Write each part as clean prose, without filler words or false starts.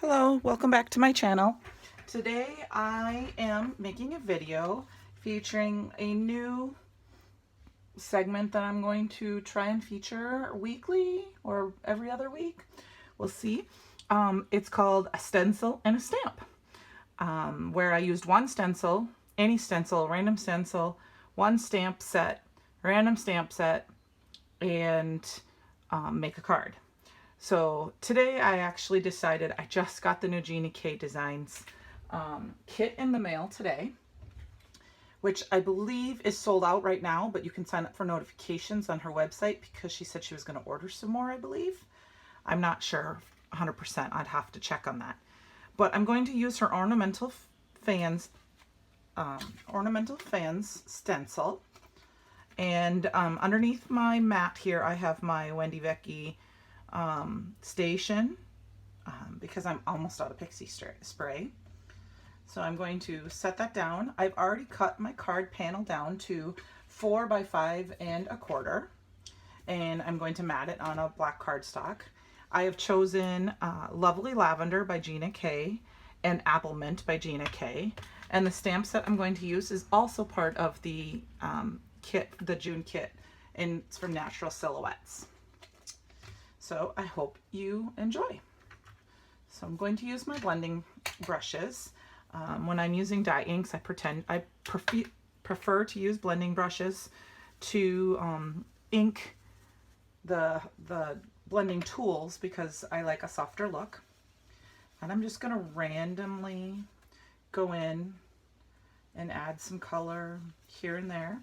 Hello, welcome back to my channel. Today I am making a video featuring a new segment that I'm going to try and feature weekly or every other week. We'll see. It's called a stencil and a stamp, where I used one stencil, any stencil, random stencil, one stamp set, random stamp set, and make a card. So today I actually decided, I just got the new Jeannie K Designs kit in the mail today, which I believe is sold out right now, but you can sign up for notifications on her website because she said she was going to order some more, I believe. I'm not sure 100%. I'd have to check on that. But I'm going to use her ornamental fans stencil. And underneath my mat here, I have my Wendy Vecchi station because I'm almost out of pixie spray. So I'm going to set that down. I've already cut my card panel down to 4 by 5 1/4, and I'm going to mat it on a black cardstock. I have chosen Lovely Lavender by Gina K and Apple Mint by Gina K, and the stamp set I'm going to use is also part of the kit, the June kit, and it's from Natural Silhouettes. So I hope you enjoy. So I'm going to use my blending brushes. When I'm using dye inks, I prefer to use blending brushes to ink the blending tools because I like a softer look. And I'm just going to randomly go in and add some color here and there.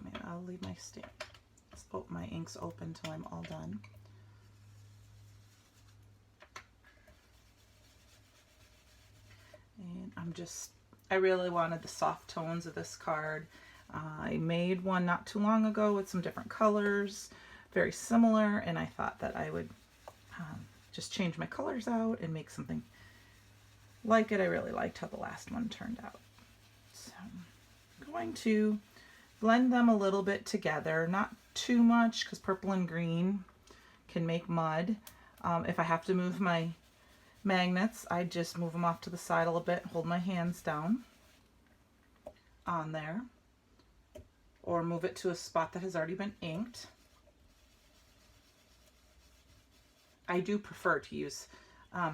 Maybe I'll leave my my inks open till I'm all done. And I really wanted the soft tones of this card. I made one not too long ago with some different colors, very similar, and I thought that I would just change my colors out and make something like it. I really liked how the last one turned out. So I'm going to blend them a little bit together, not too much because purple and green can make mud. If I have to move my magnets, I just move them off to the side a little bit, hold my hands down on there, or move it to a spot that has already been inked. I do prefer to use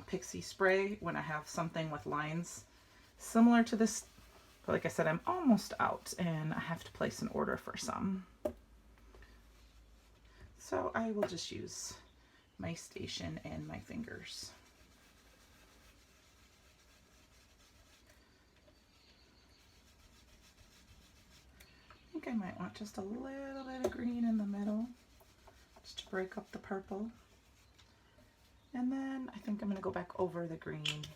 pixie spray when I have something with lines similar to this. But like I said, I'm almost out and I have to place an order for some. So I will just use my station and my fingers. I think I might want just a little bit of green in the middle, just to break up the purple. And then I think I'm going to go back over the green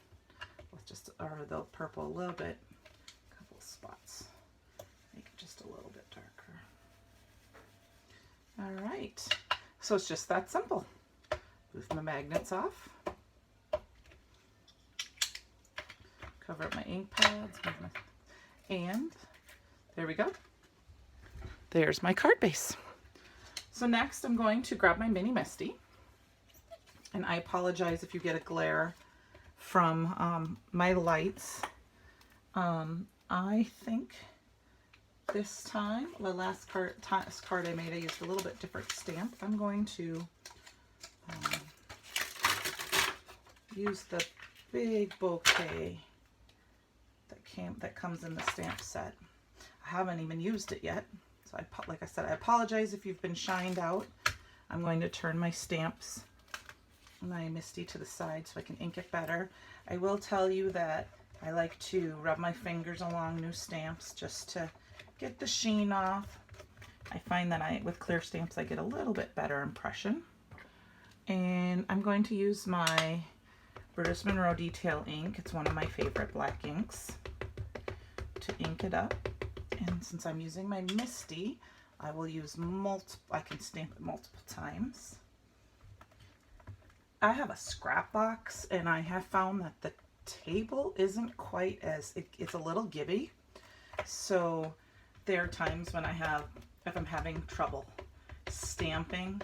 with or the purple a little bit. Spots, make it just a little bit darker. All right, so it's just that simple. Move my magnets off, cover up my ink pads, and there we go. There's my card base. So next I'm going to grab my Mini Misty, and I apologize if you get a glare from my lights. I think this time, the last card I made, I used a little bit different stamp. I'm going to use the big bouquet that comes in the stamp set. I haven't even used it yet, so like I said, I apologize if you've been shined out. I'm going to turn my stamps, my Misty, to the side so I can ink it better. I will tell you that I like to rub my fingers along new stamps just to get the sheen off. I find that with clear stamps I get a little bit better impression. And I'm going to use my Brutus Monroe Detail ink. It's one of my favorite black inks to ink it up. And since I'm using my Misty, I will use I can stamp it multiple times. I have a scrap box, and I have found that the table isn't quite as, it's a little gibby, so there are times when if I'm having trouble stamping,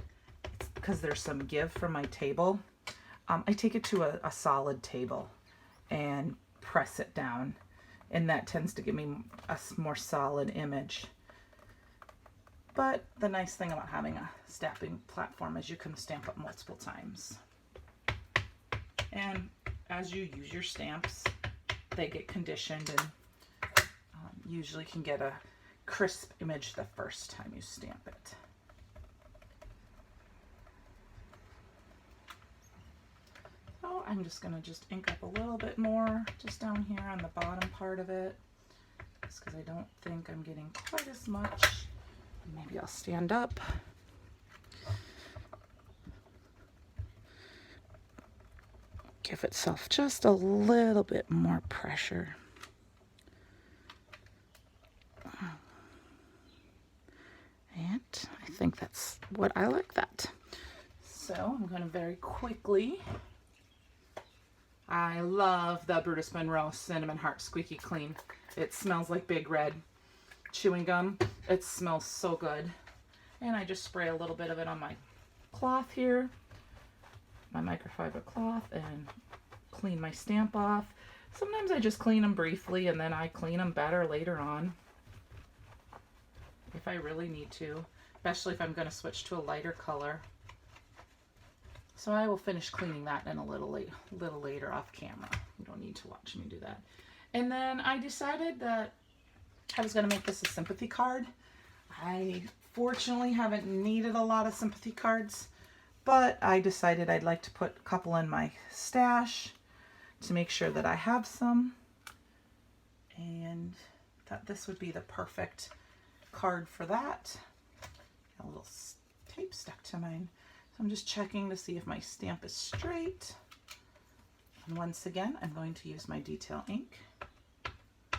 because there's some give from my table, I take it to a solid table and press it down, and that tends to give me a more solid image. But the nice thing about having a stamping platform is you can stamp up multiple times. And as you use your stamps, they get conditioned and usually can get a crisp image the first time you stamp it. So I'm just going to ink up a little bit more just down here on the bottom part of it, just because I don't think I'm getting quite as much. Maybe I'll stand up. Give itself just a little bit more pressure. And I think that's what I like that. So I'm going to very quickly, I love the Brutus Monroe Cinnamon Heart Squeaky Clean. It smells like Big Red chewing gum. It smells so good. And I just spray a little bit of it on my cloth here, my microfiber cloth, and clean my stamp off. Sometimes I just clean them briefly and then I clean them better later on if I really need to, especially if I'm going to switch to a lighter color. So I will finish cleaning that in a little later off camera. You don't need to watch me do that. And then I decided that I was going to make this a sympathy card. I fortunately haven't needed a lot of sympathy cards, but I decided I'd like to put a couple in my stash to make sure that I have some, and thought this would be the perfect card for that. Got a little tape stuck to mine. So I'm just checking to see if my stamp is straight. And once again, I'm going to use my detail ink to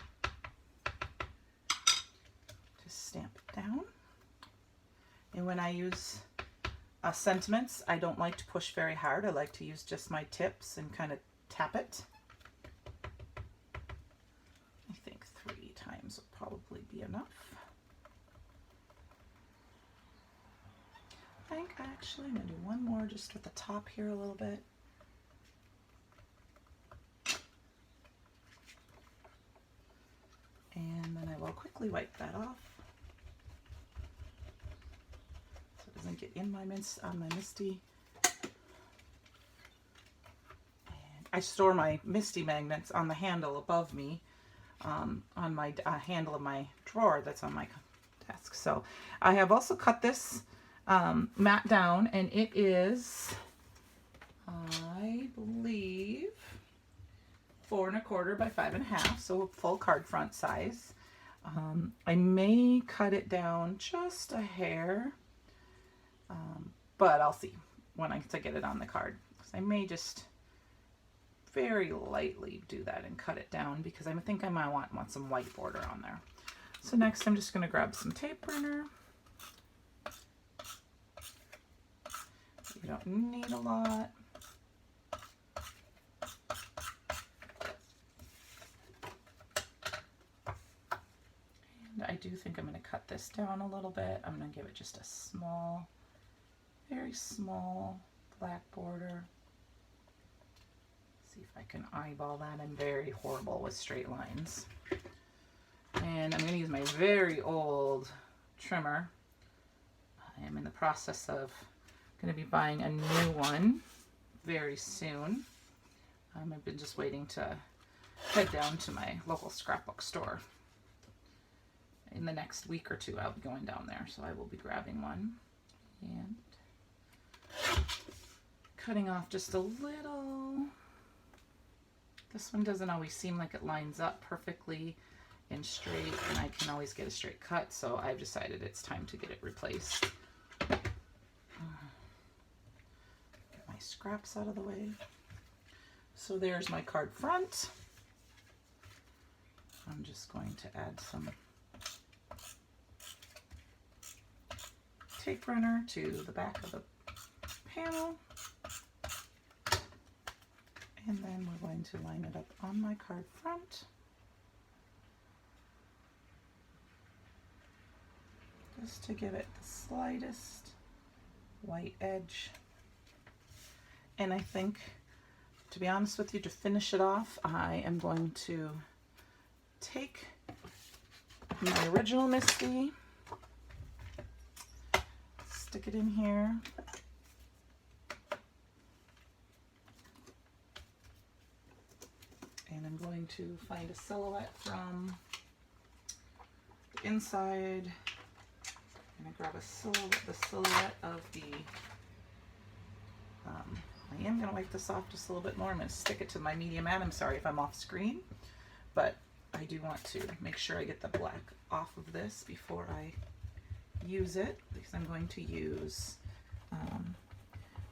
stamp it down. And when I use sentiments, I don't like to push very hard. I like to use just my tips and kind of tap it. I think 3 times will probably be enough. I think actually I'm going to do one more just at the top here a little bit. And then I will quickly wipe that off so it doesn't get in my Misty. And I store my Misty magnets on the handle above me, on my handle of my drawer that's on my desk. So I have also cut this mat down, and it is, I believe, 4 1/4 by 5 1/2, so a full card front size. I may cut it down just a hair, but I'll see when I get it on the card. So I may just very lightly do that and cut it down because I think I might want some white border on there. So next I'm just going to grab some tape runner. You don't need a lot. And I do think I'm going to cut this down a little bit. I'm going to give it just a small, very small black border. See if I can eyeball that. I'm very horrible with straight lines. And I'm going to use my very old trimmer. I am in the process of going to be buying a new one very soon. I've been just waiting to head down to my local scrapbook store. In the next week or two I'll be going down there, so I will be grabbing one and cutting off just a little. This one doesn't always seem like it lines up perfectly and straight, and I can always get a straight cut, so I've decided it's time to get it replaced. Scraps out of the way. So there's my card front. I'm just going to add some tape runner to the back of the panel, and then we're going to line it up on my card front, just to give it the slightest white edge. And I think, to be honest with you, to finish it off, I am going to take my original Misty, stick it in here, and I'm going to find a silhouette from the inside. I'm going to grab the silhouette of the, I am going to wipe this off just a little bit more. I'm going to stick it to my medium mat. I'm sorry if I'm off screen, but I do want to make sure I get the black off of this before I use it, because I'm going to use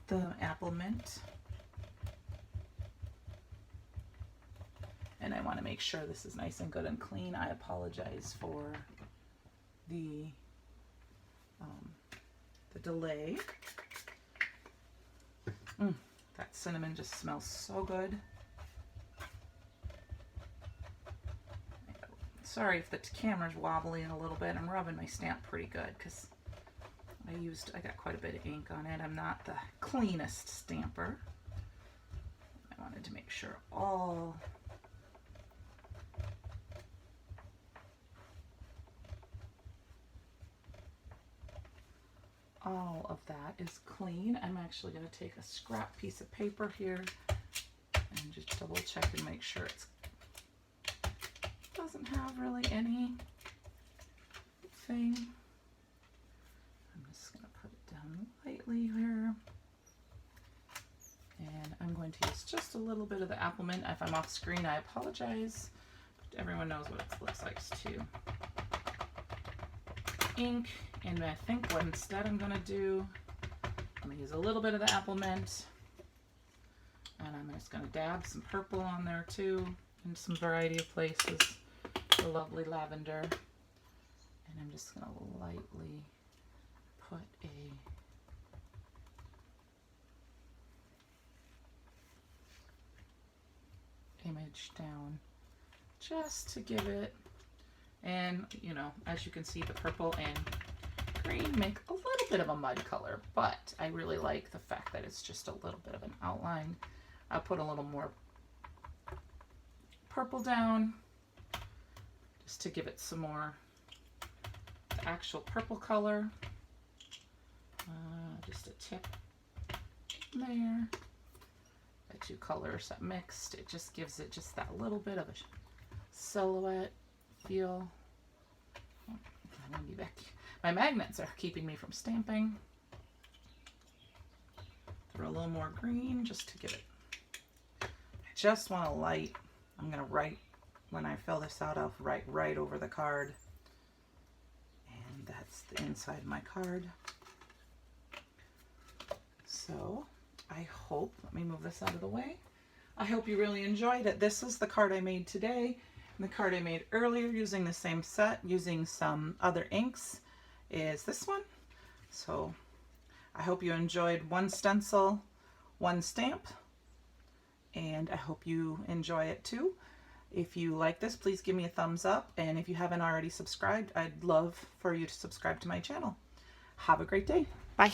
the apple mint. And I want to make sure this is nice and good and clean. I apologize for the delay. That cinnamon just smells so good. Sorry if the camera's wobbling a little bit. I'm rubbing my stamp pretty good because I got quite a bit of ink on it. I'm not the cleanest stamper. I wanted to make sure all of that is clean. I'm actually going to take a scrap piece of paper here and just double check and make sure it doesn't have really anything. I'm just going to put it down lightly here. And I'm going to use just a little bit of the apple mint. If I'm off screen, I apologize. But everyone knows what it looks like too. Ink, and I think what instead I'm going to do, I'm going to use a little bit of the apple mint, and I'm just going to dab some purple on there too, in some variety of places, the lovely lavender, and I'm just going to lightly put a image down just to give it. And, you know, as you can see, the purple and green make a little bit of a mud color, but I really like the fact that it's just a little bit of an outline. I'll put a little more purple down just to give it some more the actual purple color. Just a tip there. The two colors that mixed, it just gives it just that little bit of a silhouette feel. My magnets are keeping me from stamping. Throw a little more green just to give it. I just want to light. I'm going to write, when I fill this out, I'll write right over the card. And that's the inside of my card. So I hope, let me move this out of the way. I hope you really enjoyed it. This is the card I made today. And the card I made earlier using the same set, using some other inks, is this one. So I hope you enjoyed one stencil, one stamp, and I hope you enjoy it too. If you like this, please give me a thumbs up, and if you haven't already subscribed, I'd love for you to subscribe to my channel. Have a great day. Bye.